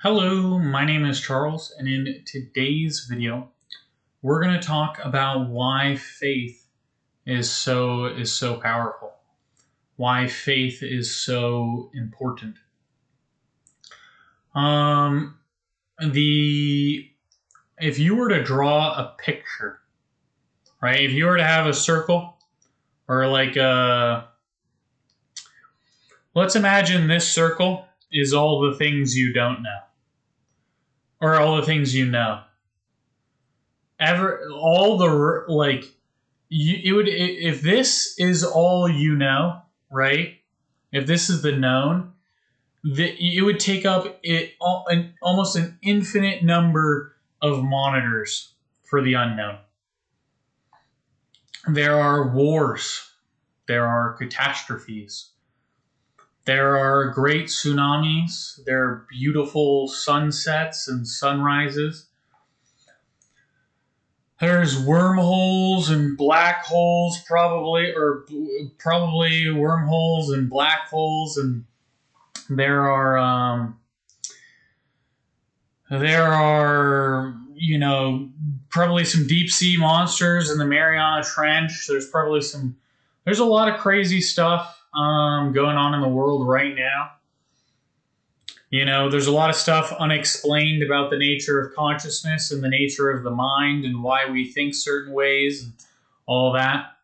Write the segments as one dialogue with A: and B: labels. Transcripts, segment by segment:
A: Hello, my name is Charles, and in today's video, we're going to talk about why faith is so powerful, why faith is so important. Um, the If you were to draw a picture, right? If you were to have a circle or let's imagine this circle is all the things you don't know, or all the things you know. Ever all the like you it would if this is all you know, right? If this is the known, it would take up almost an infinite number of monitors for the unknown. There are wars, there are catastrophes, there are great tsunamis, there are beautiful sunsets and sunrises. There's wormholes and black holes, probably wormholes and black holes, and there are probably some deep sea monsters in the Mariana Trench. There's a lot of crazy stuff going on in the world right now. There's a lot of stuff unexplained about the nature of consciousness and the nature of the mind and why we think certain ways and all that.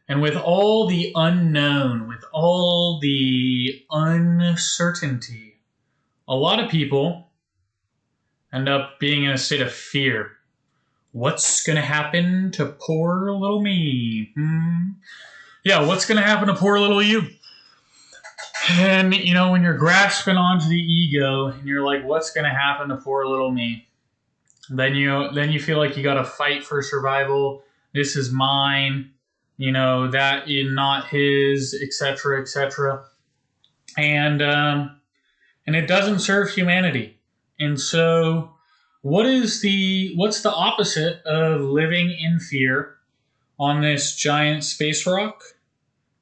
A: And with all the unknown, with all the uncertainty, a lot of people end up being in a state of fear. What's going to happen to poor little me? Yeah, what's going to happen to poor little you? And, when you're grasping onto the ego and you're like, what's going to happen to poor little me? Then you feel like you got to fight for survival. This is mine, that is not his, etc., etc. And it doesn't serve humanity. And so what's the opposite of living in fear on this giant space rock?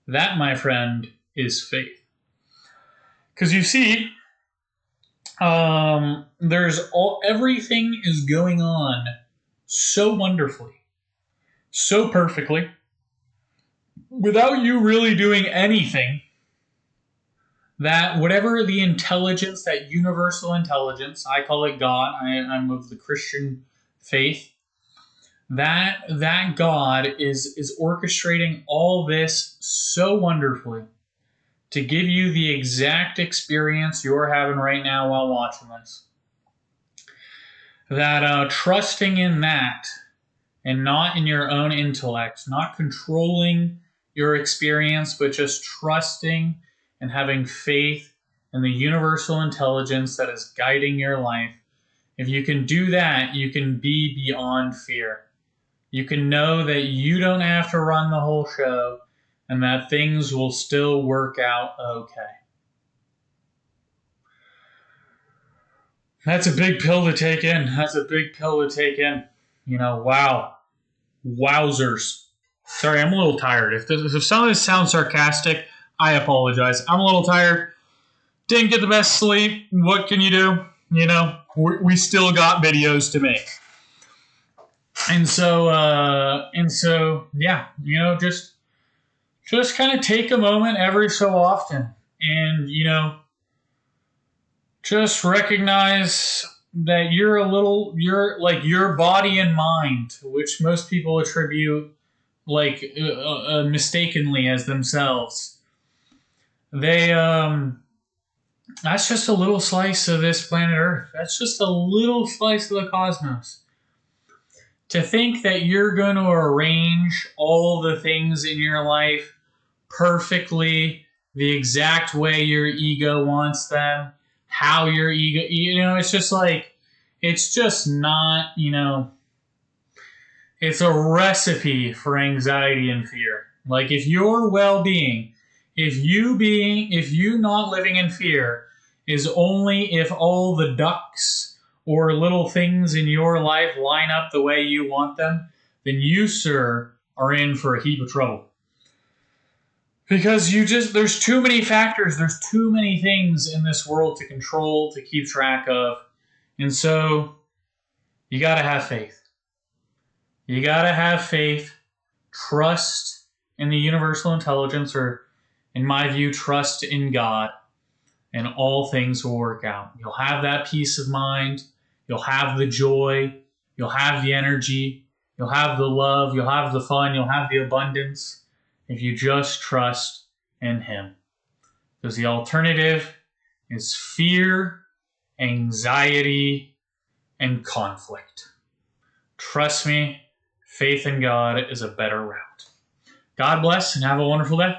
A: That, my friend, is faith. Because you see, everything is going on so wonderfully, so perfectly, without you really doing anything, that whatever the intelligence, that universal intelligence, I call it God, I'm of the Christian faith, that God is orchestrating all this so wonderfully to give you the exact experience you're having right now while watching this. That trusting in that and not in your own intellect, not controlling your experience, but just trusting and having faith in the universal intelligence that is guiding your life. If you can do that, you can be beyond fear. You can know that you don't have to run the whole show, and that things will still work out okay. That's a big pill to take in. Wow. Wowzers. Sorry, I'm a little tired. If some of this sounds sarcastic, I apologize. I'm a little tired. Didn't get the best sleep. What can you do? We still got videos to make. And so, yeah, just kind of take a moment every so often and, just recognize that you're like your body and mind, which most people attribute mistakenly as themselves. That's just a little slice of this planet Earth. That's just a little slice of the cosmos. To think that you're going to arrange all the things in your life perfectly, the exact way your ego wants them, how your ego, it's just not, it's a recipe for anxiety and fear. Like if your well-being, if you not living in fear is only if all the ducks or little things in your life line up the way you want them, then you, sir, are in for a heap of trouble. Because there's too many factors, there's too many things in this world to control, to keep track of. And so you got to have faith. You got to have faith, trust in the universal intelligence, or in my view, trust in God, and all things will work out. You'll have that peace of mind. You'll have the joy. You'll have the energy. You'll have the love. You'll have the fun. You'll have the abundance if you just trust in Him. Because the alternative is fear, anxiety, and conflict. Trust me, faith in God is a better route. God bless and have a wonderful day.